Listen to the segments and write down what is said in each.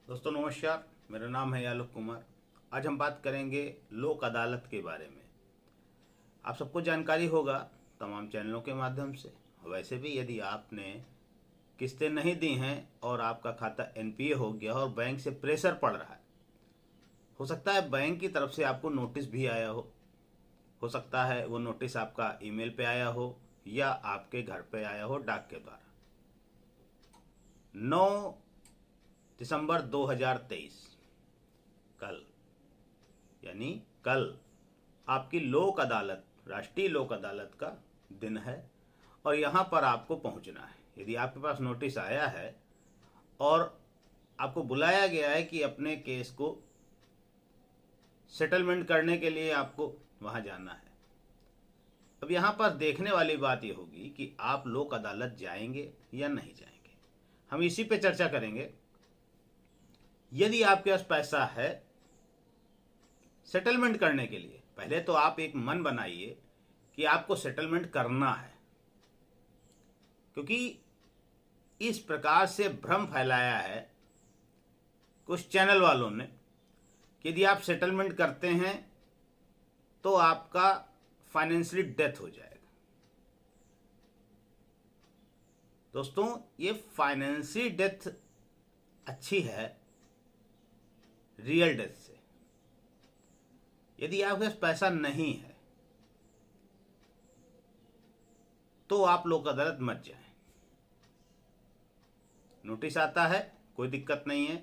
दोस्तों नमस्कार। मेरा नाम है आलोक कुमार। आज हम बात करेंगे लोक अदालत के बारे में। आप सबको जानकारी होगा तमाम चैनलों के माध्यम से। वैसे भी यदि आपने किस्तें नहीं दी हैं और आपका खाता एनपीए हो गया और बैंक से प्रेशर पड़ रहा है, हो सकता है बैंक की तरफ से आपको नोटिस भी आया हो सकता है वो नोटिस आपका ईमेल पे आया हो या आपके घर पे आया हो डाक के द्वारा। 9 दिसंबर 2023 कल, यानी कल आपकी लोक अदालत, राष्ट्रीय लोक अदालत का दिन है और यहाँ पर आपको पहुँचना है। यदि आपके पास नोटिस आया है और आपको बुलाया गया है कि अपने केस को सेटलमेंट करने के लिए आपको वहाँ जाना है। अब यहाँ पर देखने वाली बात ये होगी कि आप लोक अदालत जाएंगे या नहीं जाएंगे। हम इसी पे चर्चा करेंगे। यदि आपके पास पैसा है सेटलमेंट करने के लिए, पहले तो आप एक मन बनाइए कि आपको सेटलमेंट करना है, क्योंकि इस प्रकार से भ्रम फैलाया है कुछ चैनल वालों ने कि यदि आप सेटलमेंट करते हैं तो आपका फाइनेंशियली डेथ हो जाएगा। दोस्तों, ये फाइनेंशियल डेथ अच्छी है रियल डेथ से। यदि आपके पास पैसा नहीं है तो आप लोक अदालत मत जाएं। नोटिस आता है, कोई दिक्कत नहीं है।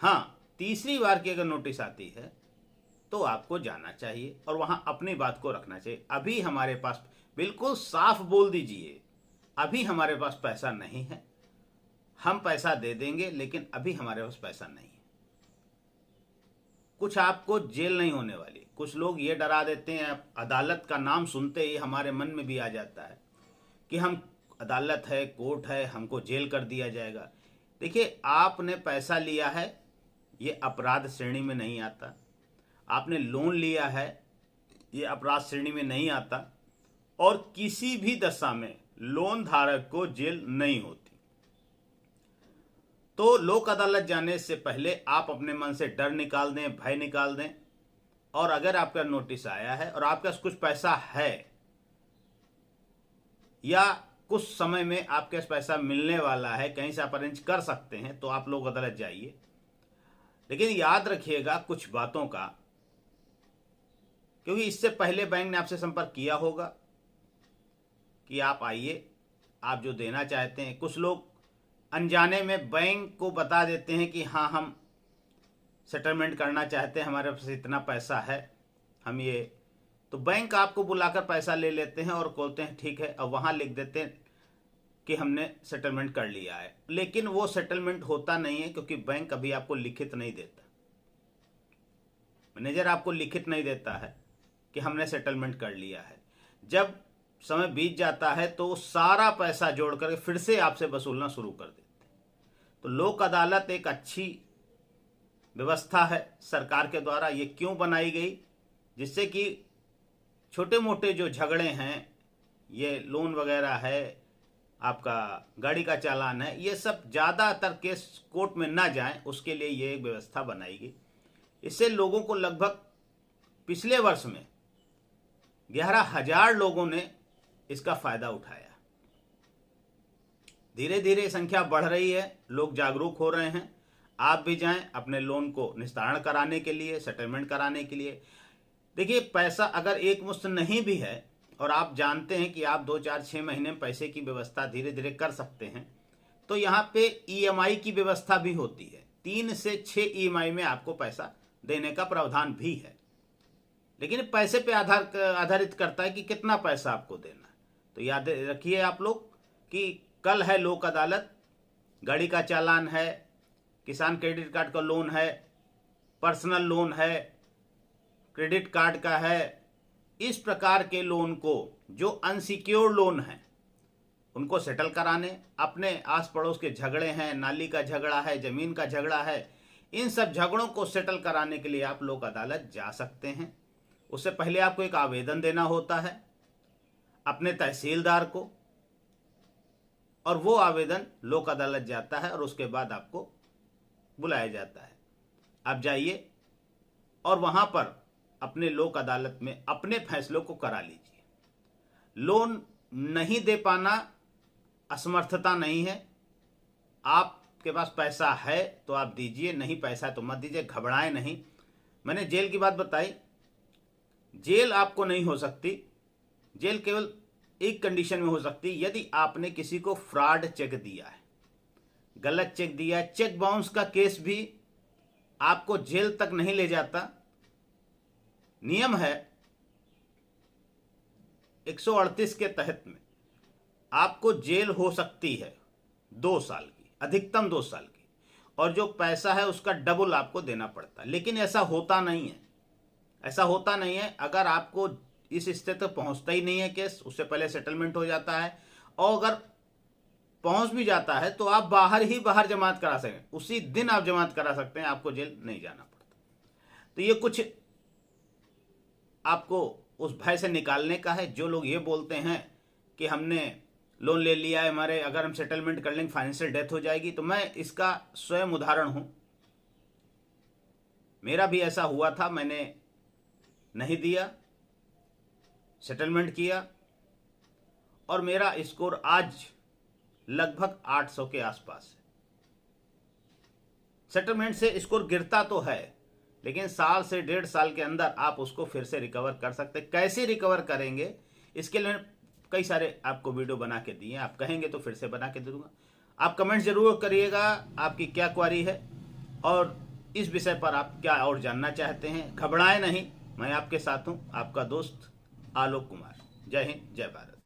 हाँ, तीसरी बार की अगर नोटिस आती है तो आपको जाना चाहिए और वहां अपनी बात को रखना चाहिए। अभी हमारे पास, बिल्कुल साफ बोल दीजिए, अभी हमारे पास पैसा नहीं है, हम पैसा दे देंगे लेकिन अभी हमारे पास पैसा नहीं है। कुछ आपको जेल नहीं होने वाली। कुछ लोग ये डरा देते हैं, अदालत का नाम सुनते ही हमारे मन में भी आ जाता है कि हम अदालत है, कोर्ट है, हमको जेल कर दिया जाएगा। देखिए, आपने पैसा लिया है, ये अपराध श्रेणी में नहीं आता। आपने लोन लिया है, ये अपराध श्रेणी में नहीं आता। और किसी भी दशा में लोन धारक को जेल नहीं होती। तो लोक अदालत जाने से पहले आप अपने मन से डर निकाल दें, भय निकाल दें। और अगर आपका नोटिस आया है और आपके पास कुछ पैसा है या कुछ समय में आपके पास पैसा मिलने वाला है, कहीं से आप अरेंज कर सकते हैं, तो आप लोक अदालत जाइए। लेकिन याद रखिएगा कुछ बातों का, क्योंकि इससे पहले बैंक ने आपसे संपर्क किया होगा कि आप आइए, आप जो देना चाहते हैं। कुछ लोग अनजाने में बैंक को बता देते हैं कि हाँ, हम सेटलमेंट करना चाहते हैं, हमारे पास इतना पैसा है, हम ये, तो बैंक आपको बुलाकर पैसा ले लेते हैं और बोलते हैं ठीक है, अब वहाँ लिख देते हैं कि हमने सेटलमेंट कर लिया है। लेकिन वो सेटलमेंट होता नहीं है, क्योंकि बैंक अभी आपको लिखित नहीं देता, मैनेजर आपको लिखित नहीं देता है कि हमने सेटलमेंट कर लिया है। जब समय बीत जाता है तो सारा पैसा जोड़ कर फिर से आपसे वसूलना शुरू कर देते हैं। तो लोक अदालत एक अच्छी व्यवस्था है सरकार के द्वारा। ये क्यों बनाई गई? जिससे कि छोटे मोटे जो झगड़े हैं, ये लोन वगैरह है, आपका गाड़ी का चालान है, ये सब ज़्यादातर केस कोर्ट में ना जाएं, उसके लिए ये एक व्यवस्था बनाई गई। इससे लोगों को लगभग पिछले वर्ष में 11,000 लोगों ने इसका फायदा उठाया। धीरे धीरे संख्या बढ़ रही है, लोग जागरूक हो रहे हैं। आप भी जाएं अपने लोन को निस्तारण कराने के लिए, सेटलमेंट कराने के लिए। देखिए, पैसा अगर एक मुश्त नहीं भी है और आप जानते हैं कि आप 2, 4, 6 महीने में पैसे की व्यवस्था धीरे धीरे कर सकते हैं, तो यहाँ पे ईएमआई की व्यवस्था भी होती है। 3 से 6 ईएमआई में आपको पैसा देने का प्रावधान भी है। लेकिन पैसे पे आधारित करता है कि कितना पैसा आपको देना है। तो याद रखिए आप लोग कि कल है लोक अदालत। गाड़ी का चालान है, किसान क्रेडिट कार्ड का लोन है, पर्सनल लोन है, क्रेडिट कार्ड का है। इस प्रकार के लोन को, जो अनसिक्योर्ड लोन हैं, उनको सेटल कराने, अपने आस पड़ोस के झगड़े हैं, नाली का झगड़ा है, जमीन का झगड़ा है, इन सब झगड़ों को सेटल कराने के लिए आप लोक अदालत जा सकते हैं। उससे पहले आपको एक आवेदन देना होता है अपने तहसीलदार को, और वो आवेदन लोक अदालत जाता है और उसके बाद आपको बुलाया जाता है। आप जाइए और वहाँ पर अपने लोक अदालत में अपने फैसलों को करा लीजिए। लोन नहीं दे पाना असमर्थता नहीं है। आपके पास पैसा है तो आप दीजिए, नहीं पैसा तो मत दीजिए, घबराएं नहीं। मैंने जेल की बात बताई, जेल आपको नहीं हो सकती। जेल केवल एक कंडीशन में हो सकती है, यदि आपने किसी को फ्रॉड चेक दिया है, गलत चेक दिया है। चेक बाउंस का केस भी आपको जेल तक नहीं ले जाता। नियम है 138 के तहत में आपको जेल हो सकती है 2 साल की, अधिकतम 2 साल की, और जो पैसा है उसका डबल आपको देना पड़ता है। लेकिन ऐसा होता नहीं है, ऐसा होता नहीं है। अगर आपको इस स्थिति तक पहुंचता ही नहीं है केस, उससे पहले सेटलमेंट हो जाता है, और अगर पहुंच भी जाता है तो आप बाहर जमानत करा सकें, उसी दिन आप जमानत करा सकते हैं, आपको जेल नहीं जाना पड़ता। तो ये कुछ आपको उस भय से निकालने का है। जो लोग ये बोलते हैं कि हमने लोन ले लिया है, हमारे अगर हम सेटलमेंट कर लेंगे फाइनेंशियल डेथ हो जाएगी, तो मैं इसका स्वयं उदाहरण हूं। मेरा भी ऐसा हुआ था, मैंने नहीं दिया, सेटलमेंट किया, और मेरा स्कोर आज लगभग 800 के आसपास है। सेटलमेंट से स्कोर गिरता तो है, लेकिन साल से 1.5 साल के अंदर आप उसको फिर से रिकवर कर सकते। कैसे रिकवर करेंगे, इसके लिए मैंने कई सारे आपको वीडियो बना के दिए, आप कहेंगे तो फिर से बना के दे दूंगा। आप कमेंट जरूर करिएगा आपकी क्या क्वारी है और इस विषय पर आप क्या और जानना चाहते हैं। घबराएं नहीं, मैं आपके साथ हूं, आपका दोस्त आलोक कुमार। जय हिंद, जय भारत।